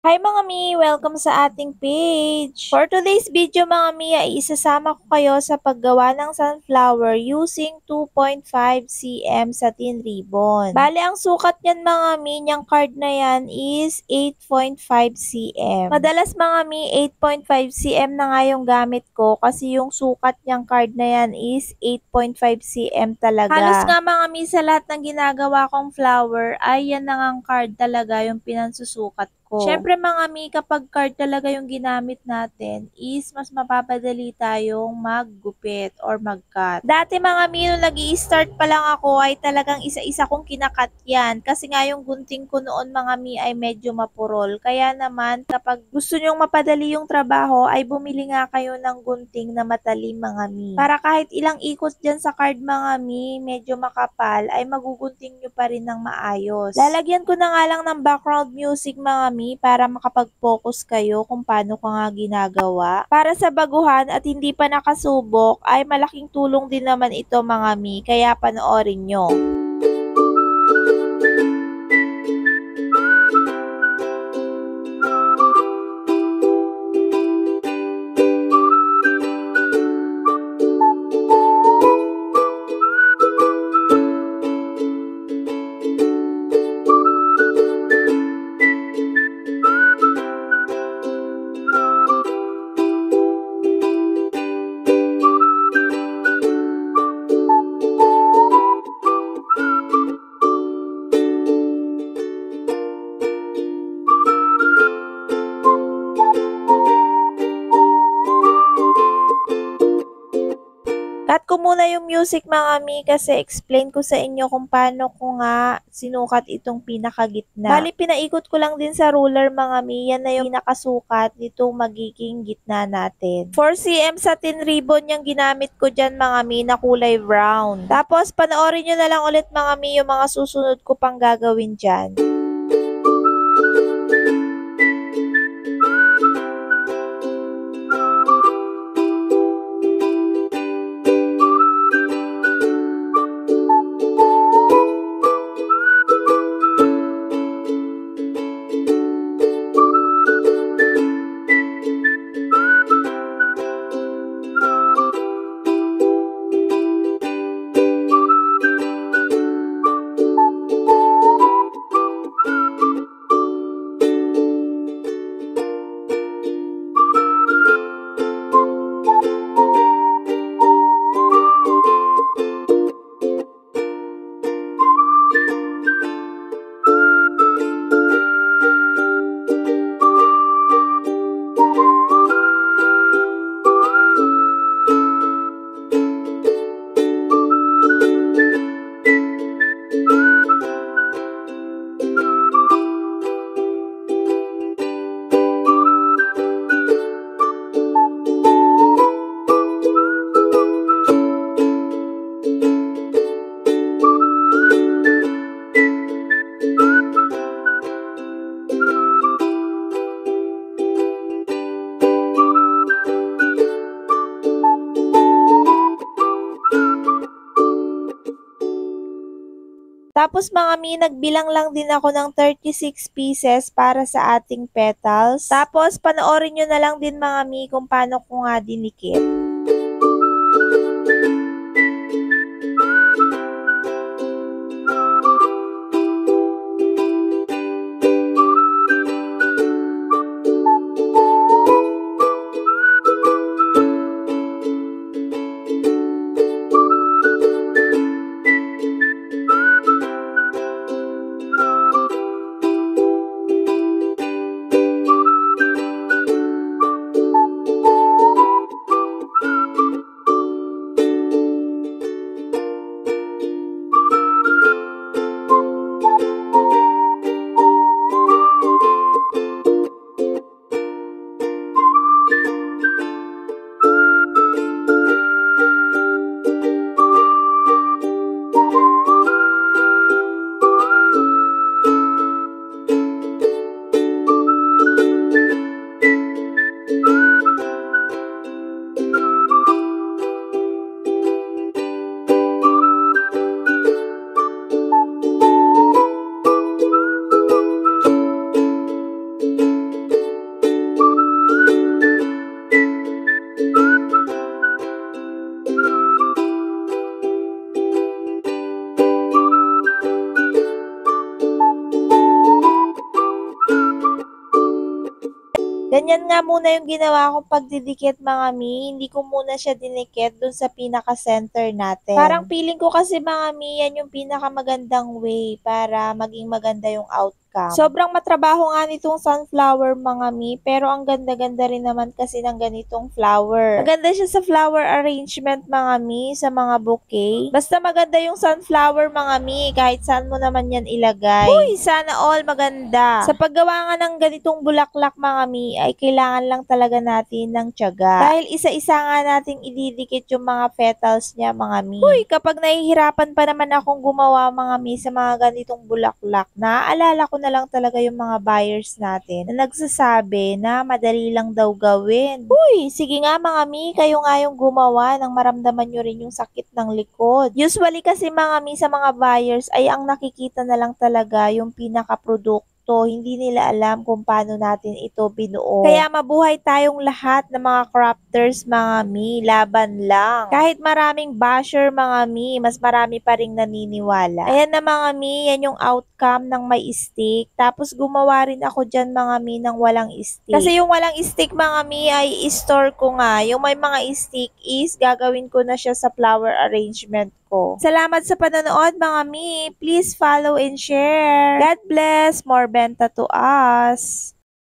Hi mga Mi! Welcome sa ating page! For today's video mga Mi ay isasama ko kayo sa paggawa ng sunflower using 2.5 cm satin ribbon. Bale, ang sukat niyan mga Mi, niyang card na yan is 8.5 cm. Madalas mga Mi, 8.5 cm na nga yung gamit ko kasi yung sukat niyang card na yan is 8.5 cm talaga. Halos nga mga Mi, sa lahat ng ginagawa kong flower ay yan na ngang card talaga yung pinansusukat ko. Syempre mga Mi, kapag card talaga yung ginamit natin is mas mapapadali tayong maggupit or mag-cut. Dati mga Mi, nung nag-i-start pa lang ako ay talagang isa-isa kong kinakat yan kasi nga yung gunting ko noon mga Mi ay medyo mapurol. Kaya naman kapag gusto nyong mapadali yung trabaho ay bumili nga kayo ng gunting na matalim mga Mi. Para kahit ilang ikot dyan sa card mga Mi, medyo makapal ay magugunting nyo pa rin ng maayos. Lalagyan ko na nga lang ng background music mga Mi para makapag-focus kayo kung paano ko nga ginagawa. Para sa baguhan at hindi pa nakasubok ay malaking tulong din naman ito mga Mi, kaya panoorin nyo. Cut ko muna yung music mga Mi kasi explain ko sa inyo kung paano ko nga sinukat itong pinakagitna. Bali, pinaikot ko lang din sa ruler mga Mi. Yan na yung pinakasukat nitong magiging gitna natin. 4 cm satin ribbon yung ginamit ko dyan mga Mi na kulay brown. Tapos panoorin nyo na lang ulit mga Mi yung mga susunod ko pang gagawin dyan. Tapos mga Mi, nagbilang lang din ako ng 36 pieces para sa ating petals. Tapos panoorin nyo na lang din mga Mi kung paano ko nga dinikit. Ganyan nga muna yung ginawa kong pagdidikit mga mi. Hindi ko muna siya dinikit dun sa pinaka-center natin. Parang feeling ko kasi mga mi, yan yung pinakamagandang way para maging maganda yung outcome. Sobrang matrabaho nga nitong sunflower mga mi, pero ang ganda-ganda rin naman kasi ng ganitong flower. Maganda siya sa flower arrangement mga mi, sa mga bouquet. Basta maganda yung sunflower mga mi, kahit saan mo naman yan ilagay. Uy, sana all maganda. Sa paggawa nga ng ganitong bulaklak mga mi, ay kailangan lang talaga natin ng tiyaga. Dahil isa-isa nga nating ididikit yung mga petals niya mga mi. Uy, kapag nahihirapan pa naman akong gumawa mga mi sa mga ganitong bulaklak, naaalala ko na lang talaga yung mga buyers natin na nagsasabi na madali lang daw gawin. Uy, sige nga mga mi, kayo nga yung gumawa nang maramdaman nyo rin yung sakit ng likod. Usually kasi mga mi sa mga buyers ay ang nakikita na lang talaga yung pinaka-produkto. Hindi nila alam kung paano natin ito binuo. Kaya mabuhay tayong lahat ng mga crafters mga mi, laban lang. Kahit maraming basher mga mi, mas marami pa ring naniniwala. Ayan na mga mi, yan yung outcome ng may stick. Tapos gumawa rin ako dyan mga mi ng walang stick. Kasi yung walang stick mga mi ay i-store ko nga. Yung may mga stick is gagawin ko na siya sa flower arrangement ko. Salamat sa panonood mga mi. Please follow and share. God bless. More benta to us.